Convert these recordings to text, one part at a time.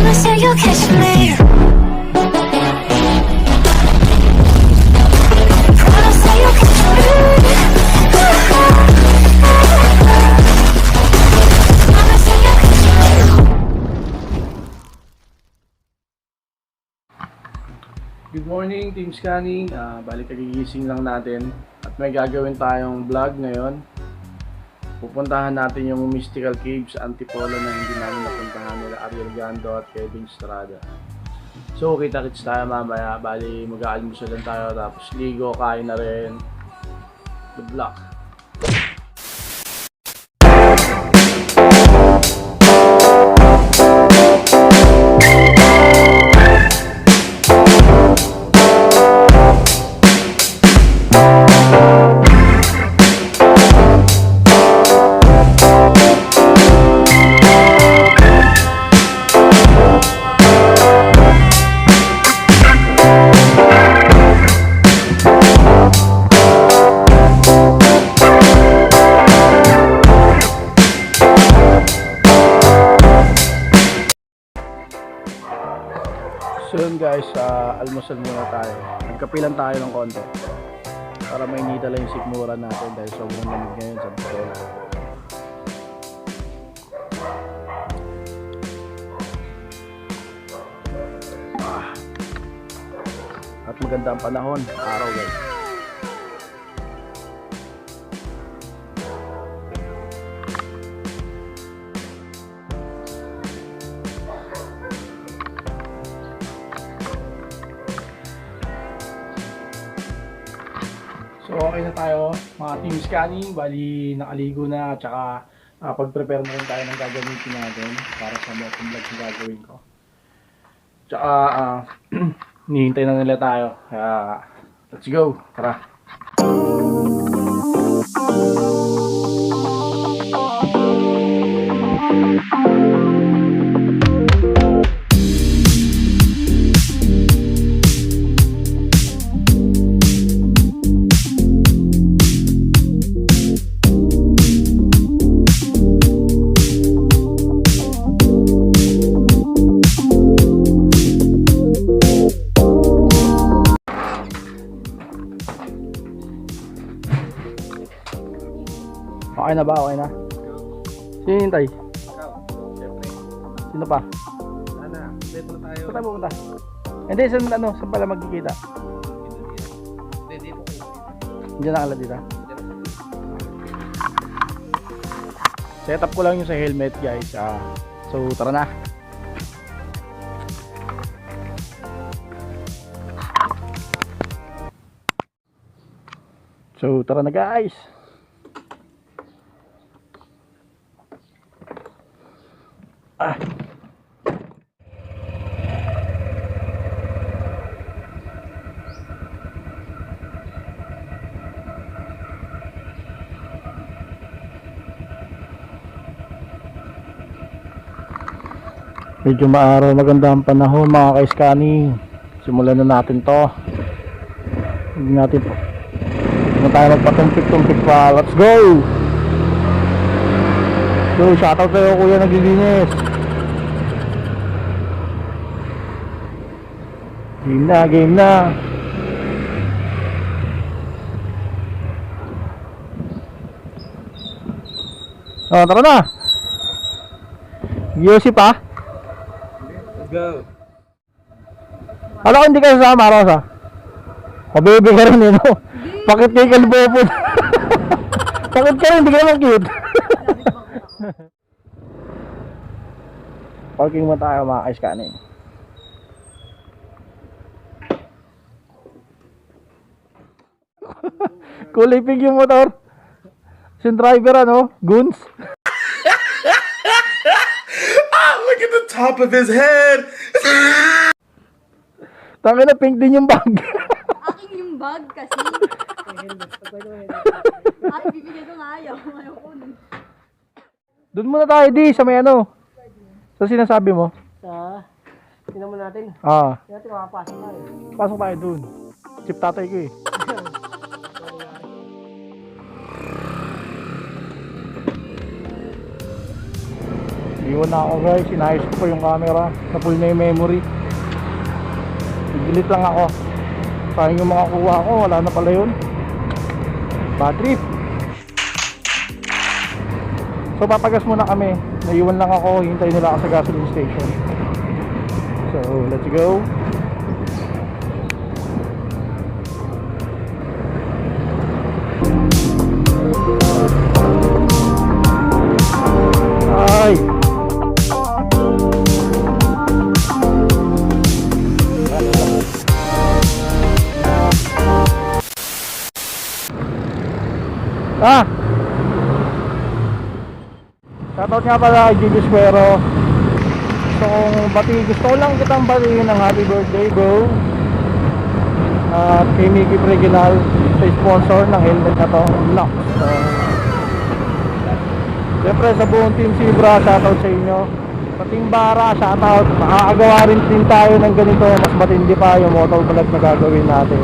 Promise you you'll catch me. Promise you you'll catch me. Promise you you'll catch me. Good morning, Team Scanning. Balik kagigising lang natin at may gagawin tayong vlog ngayon. Pupuntahan natin yung mystical cave sa Antipolo na hindi namin napuntahan nila Ariel Gando at Kevin Estrada. So kita-kits tayo mamaya. Bali mag-aalmusal lang tayo tapos ligo, kain na rin. Good luck! So yun guys, almusal muna tayo. Nagkapilan tayo ng konti para mainita lang yung sikmura natin dahil sobrang lamig ngayon sa Antipolo. At maganda ang panahon, araw guys. So okay na tayo mga Team Scanning, bali nakaligo na at saka pag-prepare na rin tayo ng gagamitin natin para sa mga vlog na gagawin ko. Tsaka hinihintay na nila tayo, kaya let's go, tara! Okay na ba? Okay na? Sino hintay? Ikaw, siyempre. Sino pa? Sana, dito tayo. Saan tayo pupunta? Hindi, saan pala magkikita? Hindi, dito kayo. Diyan na dito. Set up ko lang yung sa helmet guys. So tara na. So tara na guys. Medyo maaraw, maganda ang panahon mga ka-scanning. Simulan na natin to. Hindi natin po. Hindi tayo magpatumpik-tumpik pa. Let's go! So shoutout sa'yo kuya naglilinis. Game na, game na. Oh, tara na. Yosi pa. Go! Alam ko hindi ka sasama, Rosa. Kabebe ka rin eh, no? Pakit kay kalbobo. Pakit ka rin, hindi ka naman cute. Parking mo tayo mga ka-scanning. Kulay pink yung motor. Yung driver ano, Goons. Look at the top of his head! Tangin na pink din yung bag. Aking yung bag kasi. Ay, bibigyan ko nga ayaw. Ayaw ko nun. Doon muna tayo di sa may ano. Sa sinasabi mo. Tingnan mo natin. Ah, Tingnan natin makapasok tayo. pasok tayo doon. Chip tatay ko eh. Iwan na ako guys, sinayos ko pa yung camera. Na-full na yung memory. Gilit lang ako. Sayang yung mga kuha ko, wala na pala yun. Bad trip. So papagas muna kami. Naiwan lang ako, hintay nila ako sa gasoline station. So let's go. Ay. Ah. Shoutout nga pala kay Julius Cuero. So gusto ko lang kitang batiin ng happy birthday bro. At kay Mickey Preginal sa sponsor ng helmet na to, Lux. So siyempre sa buong Team Zebra, shoutout sa inyo. Sa Team Bara, shoutout. Makakagawa rin din tayo ng ganito. Mas matindi pa yung motovlog na gagawin natin.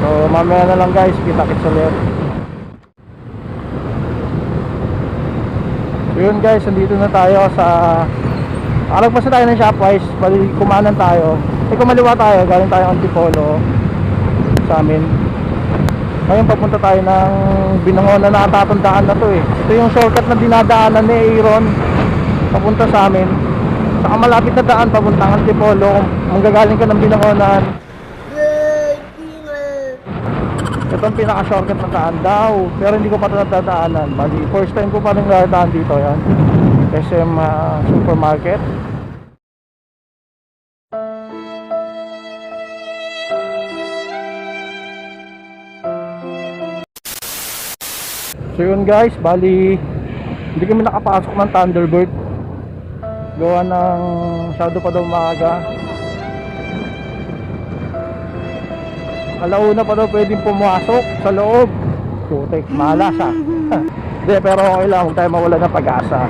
So mamaya na lang guys, kita-kits ulit. So yun guys, nandito na tayo sa alagpas na tayo ng Shopwise. Bali kumanan tayo. Kumaliwa tayo, galing tayo Antipolo sa amin. Ngayon papunta tayo ng Binangonan na natatandaan na to eh. Ito yung shortcut na dinadaanan ni Aaron papunta sa amin. Saka malapit na daan papuntang Antipolo. Kung manggagaling ka ng Binangonan, ito ang pinaka-shortcut na daan daw. Pero hindi ko pa ito nadadaanan. Bali, first time ko pa rin nadadaan dito. Yan. SM Supermarket. So yun guys, bali hindi kami nakapasok ng Thunderbird. Gawa ng shadow pa daw maaga. Alauna pa daw pwedeng pumasok sa loob. Putek, malas ha. Hindi, pero okay lang, huwag tayo mawala ng pag-asa.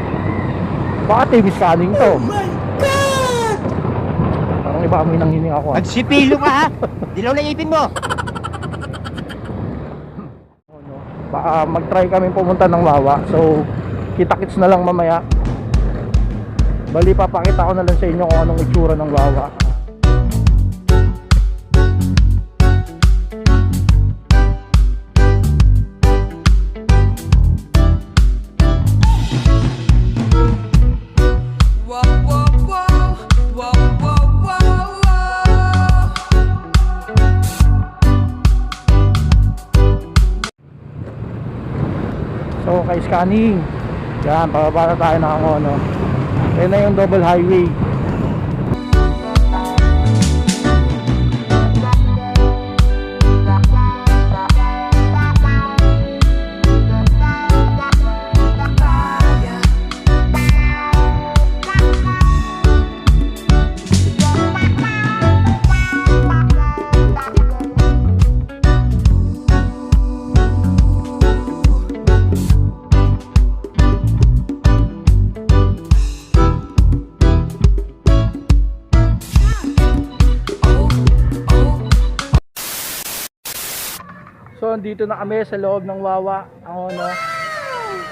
Baka TV scanning to. Oh my God! Parang iba amoy nang hining ako. Nagsipilo ka ha? Dilaw na ipin mo. Baka mag-try kami pumunta ng Wawa. So, kita-kits na lang mamaya. Bali, papakita ko na lang sa inyo kung anong itsura ng Wawa. So kay scanning, yan, pababa na tayo ng ano. Yan na yung double highway. So dito na kami sa loob ng Wawa. Ako no,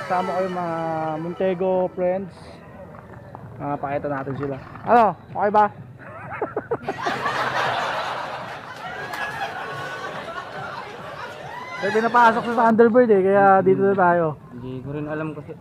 kasama ko yung mga Montego friends. Pakita natin sila. Ano? Okay ba? May pinapasok sa Thunderbird eh, kaya dito na tayo. Hindi ko rin alam kasi.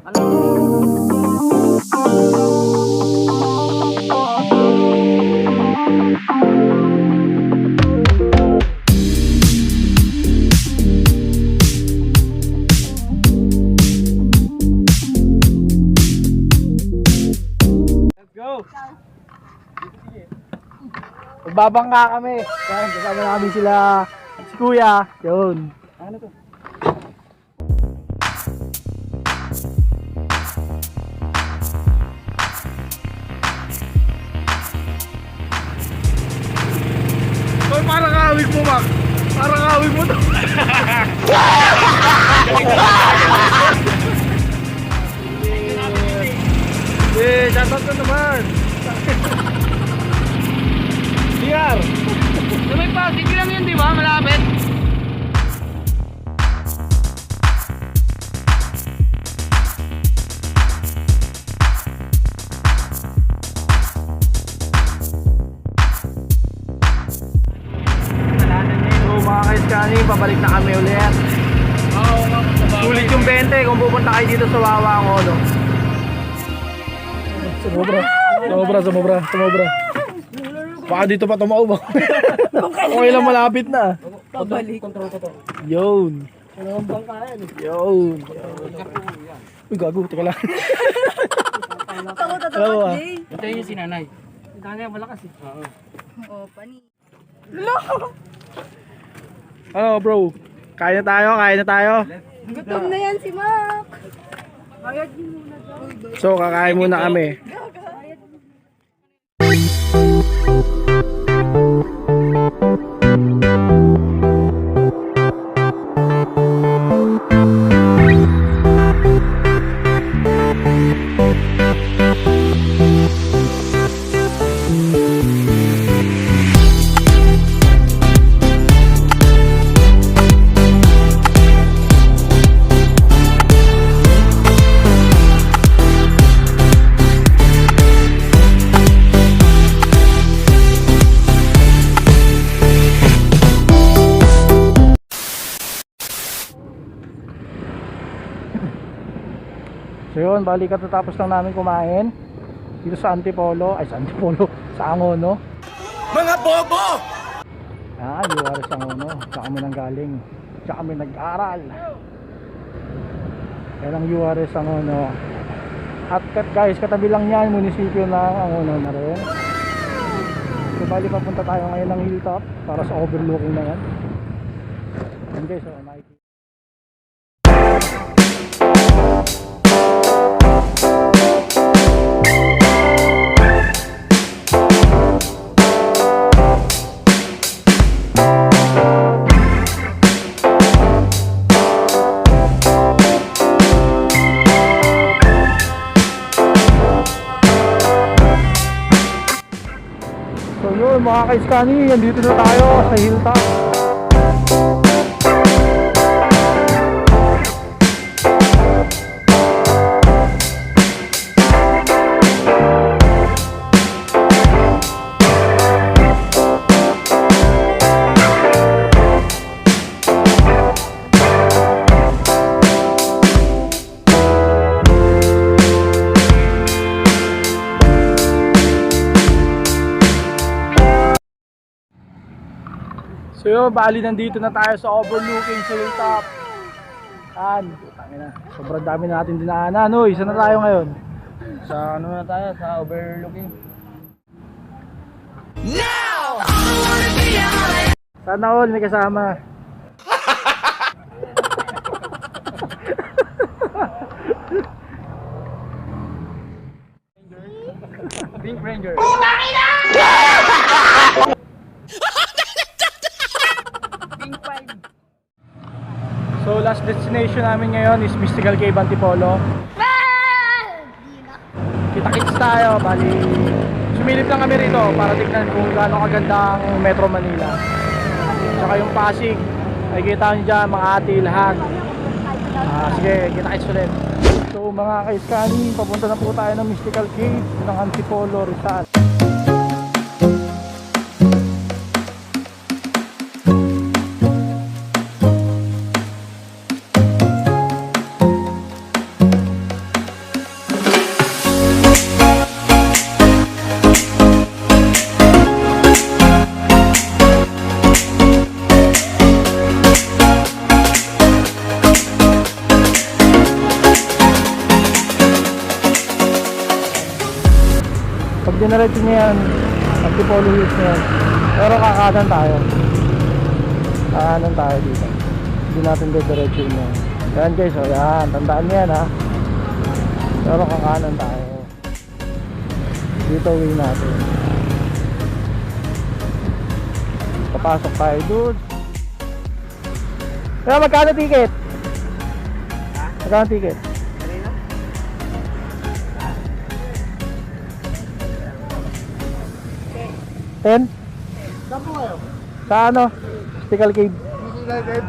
Magbabangka kami. Yan, kasama namin sila si Kuya. Yun. Ano to? Oy, parang kawig mo, Mac. Parang kawig mo to. Eh, shoutout ko naman. DR. May pa, sige lang yun, di ba? Malapit. pabalik na kami ulit. Oo nga, Sulit yung 20 kung pupunta kayo dito sa Wawa no? Sumobra. Baka dito pa tumaob. Okay lang, malapit na. Pabalik. Yun. Yun. Uy, gago, teka lang. Takot, Jay. Ito yung si nanay. Si nanay malakas eh. Oo. Oo, pani. Ano bro? Kaya na tayo. Gutom na yan si Mac. Bayad niyo muna daw. So, kakain muna kami. So yun, bali katatapos lang namin kumain dito sa Antipolo, sa Angono. Mga bobo! Juarez Angono, sa kami nang galing, sa kami nag-aral. Yan ang Juarez Angono. At guys, katabi lang yan, munisipyo ng Angono na rin. So bali papunta tayo ngayon ng hilltop para sa overlooking na yan. And guys, makikita. So yun mga ka-Iskani, andito na tayo sa hilltop. So yun, bali nandito na tayo sa overlooking sa hilltop. Tangina, sobrang dami na natin dinaanan. Uy, saan na tayo ngayon? Sa ano na tayo? Sa overlooking. Sana all, may kasama. Pink Ranger. So last destination namin ngayon is Mystical Cave Antipolo. Kita-kits tayo, bali sumilip lang kami rito para tignan kung gaano kaganda ang Metro Manila. Tsaka yung Pasig, nakikita nyo dyan mga ati lahat. Sige, kita-kits ulit. So mga ka-Iskani, papunta na po tayo ng Mystical Cave ng Antipolo, Rizal. Pag dinaretso niya yan, Antipolo Hills na yan. Pero kakanan tayo. Kakanan tayo dito. Hindi natin diretso yun yan. Yan guys, o yan. Tandaan niya yan ha. Pero kakanan tayo. Dito uwi natin. Papasok tayo dude. Kaya magkano ticket? Magkano ticket? 10? Saan po kayo? Sa ano? Mystical Cave. Mystical Cave?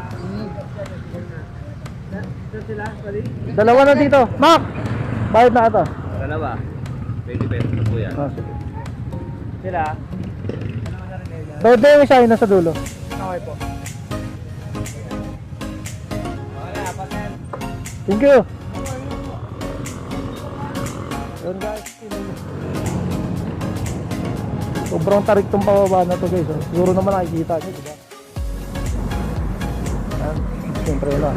Saan sila? Sorry? Dalawa na dito. Mac! Bayad na ito. Dalawa. 20 pesos na po yan. Sige. Sila? Bayad na yung isa, yung nasa dulo. Okay po. Thank you. Yun guys. Sobrang tarik tong pababa na to guys. Oh. Siguro naman nakikita nyo, diba? Ayan. Siyempre na.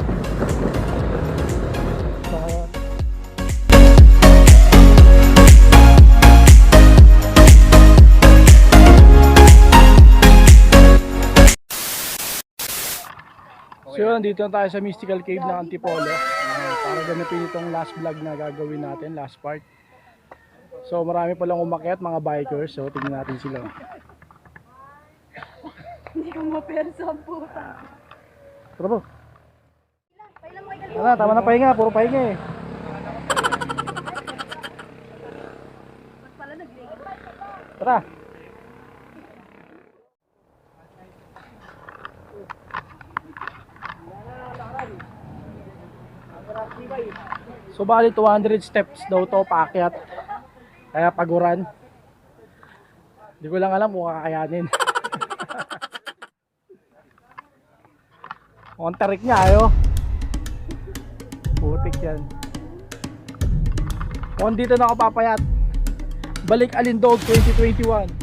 So yun, dito na tayo sa Mystical Cave ng Antipolo. Para ganapin itong last vlog na gagawin natin, last part. So marami palang umakyat, mga bikers. So tingnan natin sila. Hindi ko mapersa ang puta. Tara po. Tama na pahinga, puro pahinga eh. Tara. So bali 200 steps daw to paakyat. Kaya paguran. Hindi ko lang alam kung kakayanin. Mukhang tarik niya ayo. Putik yan. Mukhang dito na ako papayat. Balik Alindog 2021.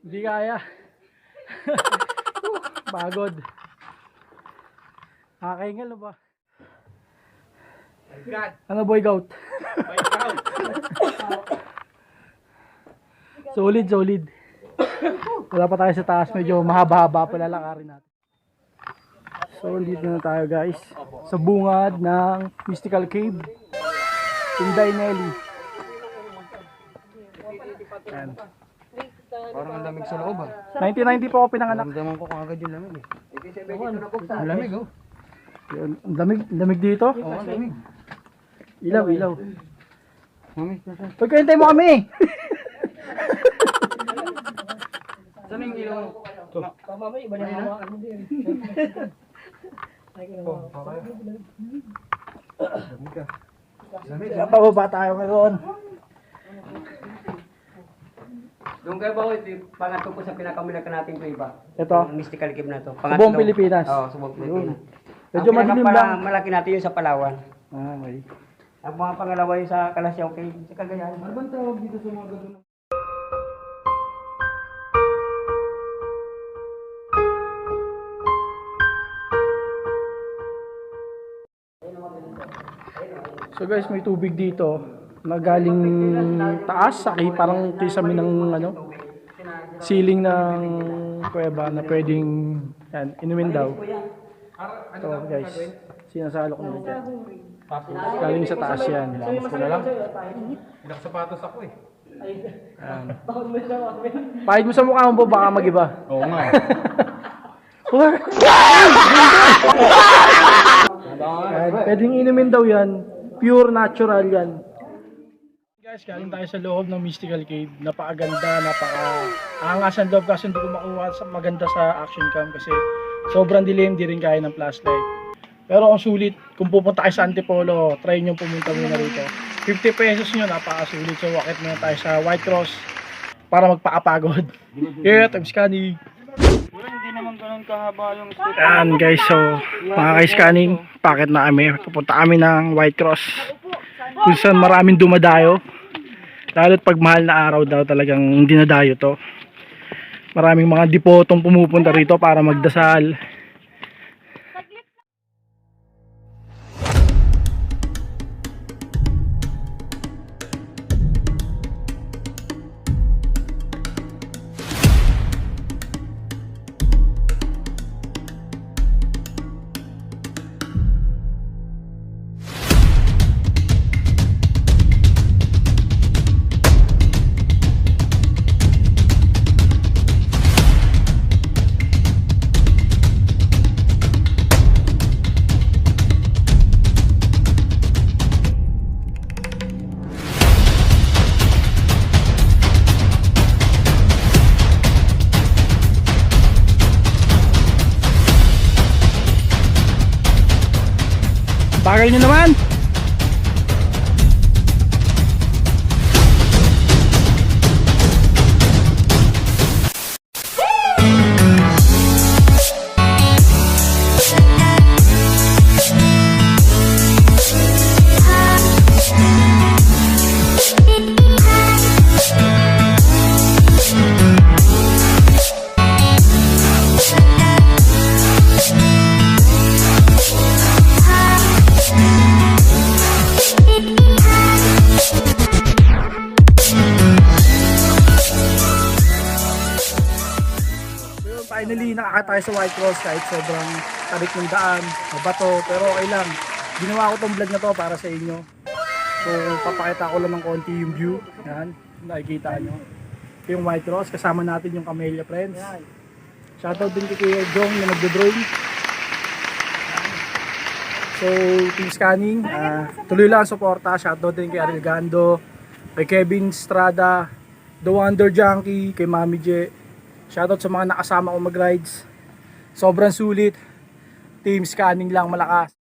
Hindi kaya. Pagod. Nakakaingal na ba? Ano boy goat? Solid. Wala pa tayo sa taas. Medyo mahaba-haba pa lalakarin natin. So dito na tayo guys. Sa bungad ng Mystical Cave. Tinday Nelly. Ayan. Parang ang lamig sa loob ah. 1990 po ako pinanganak. Ramdaman ko kagad yung lamig eh. Ang lamig oh. Yun, ang lamig dito. Oo, ang lamig. Ilaw. Mami, saan? Pagkahintay mo kami. Saan yung ilaw? Ito. Mamami, iba na hawakan mo din. Lamig ka. Pababa tayo ngayon. Yung kaya ba ito, pangatlo po sa pinakamalaki natin ito iba. Ito. Yung Mystical Cave na to. Sa buong Pilipinas. Oo, sa buong Pilipinas. Medyo madilim lang. Malaki natin yung sa Palawan. Ah, okay. Ang mga pangalawa yung sa Kalasyaw Cave, sa Cagayan. Ano bang tawag dito sa mga gano'n? So guys, may tubig dito na galing taas, saki parang kisame ng ano, ceiling ng kuweba na pwedeng yan, inumin daw. Ito guys, sinasalo ko nila dyan. Galing sa taas yan. Lamos ko na lang. Ilang sapatos ako eh. Yan. Pahid mo sa mukha mo po, baka mag-iba. Oo nga. Yan, pwedeng inumin daw yan. Pure natural yan. Guys, galing tayo sa loob ng Mystical Cave. Napakaganda, napaka-angas ang loob kasi hindi ko makuha maganda sa action cam kasi sobrang dilim, di rin kaya ng flashlight. Pero kung sulit, kung pupunta kayo sa Antipolo, try nyo pumunta muna rito. 50 pesos nyo, napakasulit. So wakit muna tayo sa White Cross para magpakapagod. Yeah, time scanning. Hindi naman ganun kahaba yung step. Yan guys, so mga ka-scanning, packet na kami. Pupunta kami ng White Cross. Kung saan maraming dumadayo. Lalo't pag mahal na araw daw talagang dinadayo to. Maraming mga dipotong pumupunta rito para magdasal. Bagal nyo naman. So yun, finally nakakatayo sa White Cross kahit sobrang tarik ng daan, mabato, pero okay lang. Ginawa ko tong vlog na to para sa inyo. So papakita ko lang ng konti yung view. Yan, nakikita nyo. Ito yung White Cross, kasama natin yung Camellia Friends. Shoutout din kay Kuya Jong na nagdo-drawing. So team scanning, tuloy lang ang suporta. Shoutout din kay Ariel Gando, kay Kevin Estrada, The Wonder Junkie, kay Mami J. Shoutout sa mga nakasama ko mag-rides. Sobrang sulit. Team scanning lang, malakas.